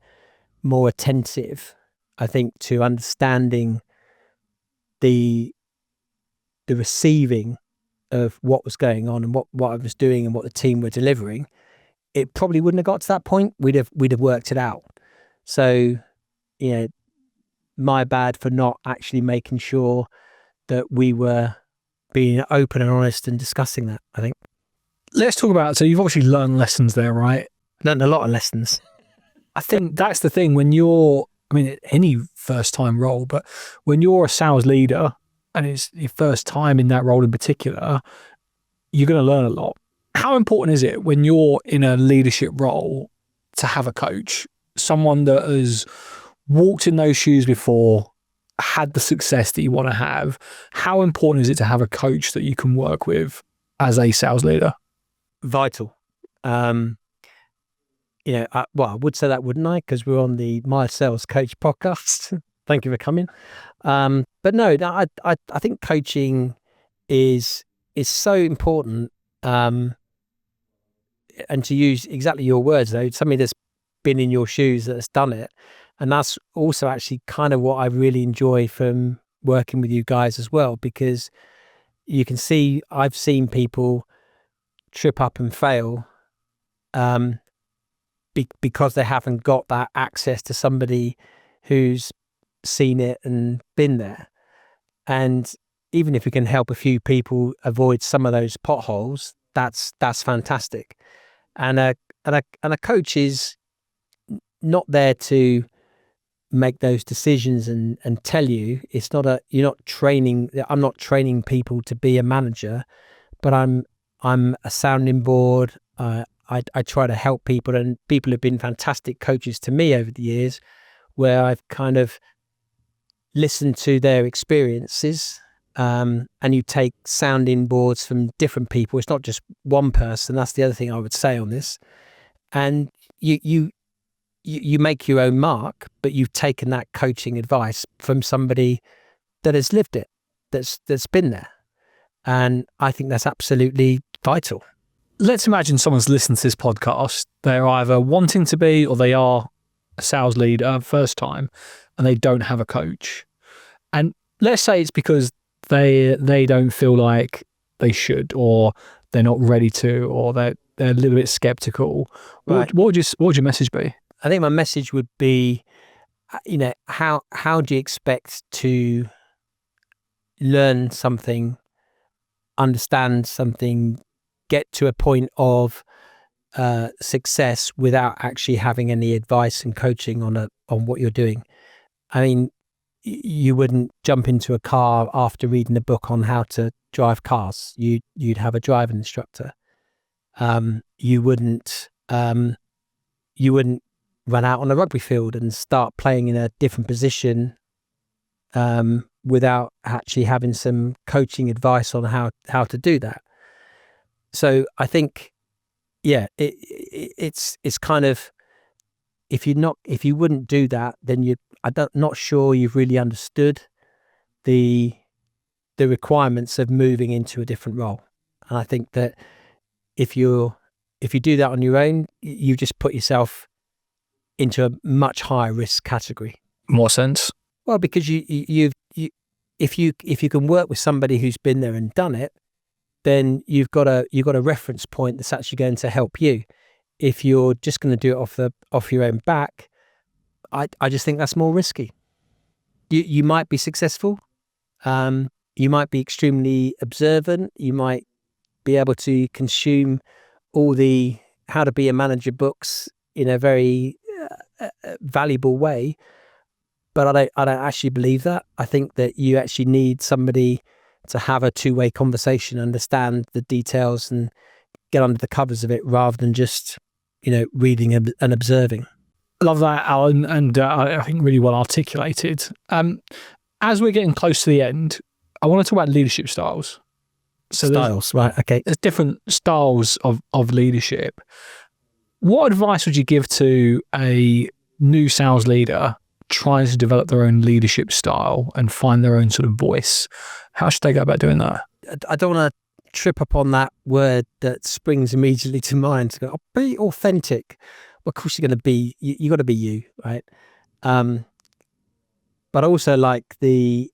more attentive, I think, to understanding the receiving of what was going on and what I was doing and what the team were delivering, it probably wouldn't have got to that point. We'd have worked it out. So, my bad for not actually making sure that we were being open and honest and discussing that, I think. Let's talk about, so you've obviously learned lessons there, right? Learned a lot of lessons. I think that's the thing when you're, any first time role, but when you're a sales leader and it's your first time in that role in particular, you're going to learn a lot. How important is it when you're in a leadership role to have a coach, someone that has walked in those shoes before, had the success that you want to have? How important is it to have a coach that you can work with as a sales leader? Vital. I would say that, wouldn't I? Because we're on the My Sales Coach podcast. Thank you for coming. But no, I think coaching is so important. And to use exactly your words, though, somebody that's been in your shoes, that's done it. And that's also actually kind of what I really enjoy from working with you guys as well, because you can see, I've seen people trip up and fail because they haven't got that access to somebody who's seen it and been there. And even if we can help a few people avoid some of those potholes, that's fantastic. And a coach is not there to make those decisions and tell you. It's not you're not training. I'm not training people to be a manager, but I'm a sounding board. I try to help people, and people have been fantastic coaches to me over the years, where I've kind of listened to their experiences, and you take sounding boards from different people. It's not just one person. That's the other thing I would say on this. And you make your own mark, but you've taken that coaching advice from somebody that has lived it, that's been there. And I think that's absolutely vital. Let's imagine someone's listened to this podcast. They're either wanting to be, or they are a sales leader first time, and they don't have a coach. And let's say it's because they don't feel like they should, or they're not ready to, or they're a little bit skeptical. Right. What would your message be? I think my message would be, how do you expect to learn something, understand something, get to a point of success without actually having any advice and coaching on what you're doing? I mean, you wouldn't jump into a car after reading a book on how to drive cars. You'd have a driving instructor. You wouldn't run out on a rugby field and start playing in a different position without actually having some coaching advice on how to do that. So I think, it's kind of, if you wouldn't do that, then not sure you've really understood the requirements of moving into a different role. And I think that if you do that on your own, you just put yourself into a much higher risk category. More sense? Well, because if you can work with somebody who's been there and done it, then you've got a reference point that's actually going to help you. If you're just going to do it off your own back, I just think that's more risky. You might be successful. You might be extremely observant. You might be able to consume all the how to be a manager books in a very valuable way, but I don't actually believe that. I think that you actually need somebody to have a two-way conversation, understand the details and get under the covers of it, rather than just reading and observing. Love that, Alan, and I think really well articulated. As we're getting close to the end, I want to talk about leadership styles. So Styles, right? Okay. there's different styles of leadership. What advice would you give to a new sales leader trying to develop their own leadership style and find their own sort of voice? How should they go about doing that? I don't want to trip upon that word that springs immediately to mind. To go, oh, be authentic. Well, of course you're going to be. You got to be you, right? But also like the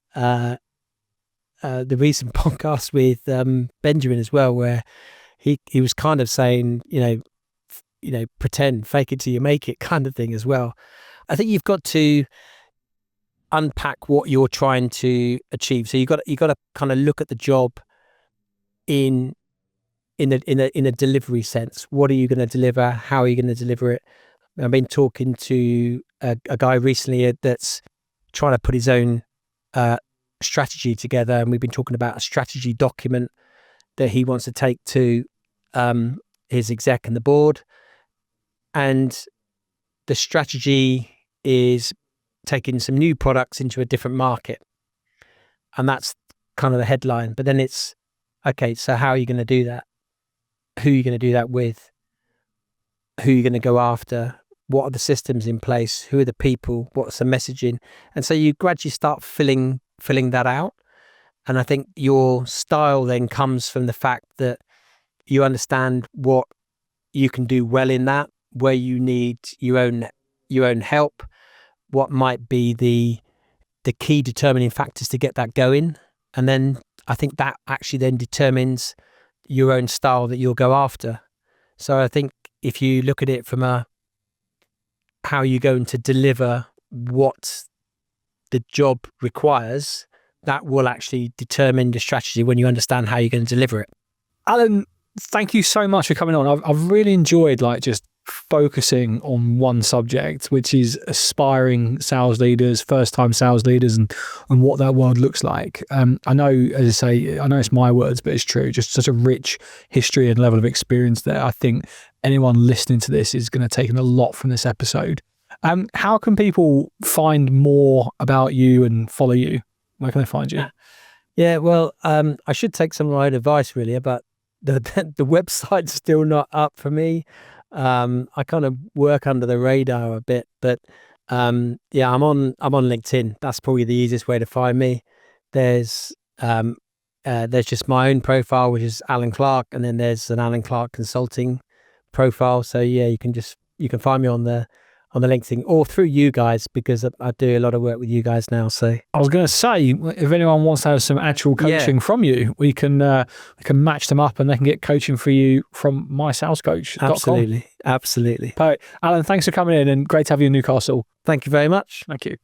recent podcast with Benjamin as well, where he was kind of saying, pretend, fake it till you make it, kind of thing as well. I think you've got to unpack what you're trying to achieve. So you got to kind of look at the job in a delivery sense. What are you going to deliver? How are you going to deliver it? I've been talking to a guy recently that's trying to put his own strategy together, and we've been talking about a strategy document that he wants to take to his exec and the board. And the strategy is taking some new products into a different market, and that's kind of the headline. But then it's okay, so how are you going to do that? Who are you going to do that with? Who are you going to go after? What are the systems in place? Who are the people? What's the messaging? And so you gradually start filling that out. And I think your style then comes from the fact that you understand what you can do well in that, where you need your own help, what might be the key determining factors to get that going. And then I think that actually then determines your own style that you'll go after. So I think if you look at it from how you're going to deliver what the job requires, that will actually determine the strategy when you understand how you're going to deliver it. Alan, thank you so much for coming on. I've really enjoyed just focusing on one subject, which is aspiring sales leaders, first-time sales leaders, and what that world looks like. I know, as I say, I know it's my words, but it's true. Just such a rich history and level of experience there. I think anyone listening to this is going to take in a lot from this episode. How can people find more about you and follow you? Where can they find you? Yeah, well, I should take some of my own advice really, but the website's still not up for me. I kind of work under the radar a bit, but I'm on LinkedIn. That's probably the easiest way to find me. There's just my own profile, which is Alan Clark, and then there's an Alan Clark Consulting profile. So yeah, you can find me on the LinkedIn or through you guys, because I do a lot of work with you guys now. So I was going to say, if anyone wants to have some actual coaching from you, we can match them up and they can get coaching for you from mysalescoach.com. Absolutely. Perfect. Alan, thanks for coming in, and great to have you in Newcastle. Thank you very much. Thank you.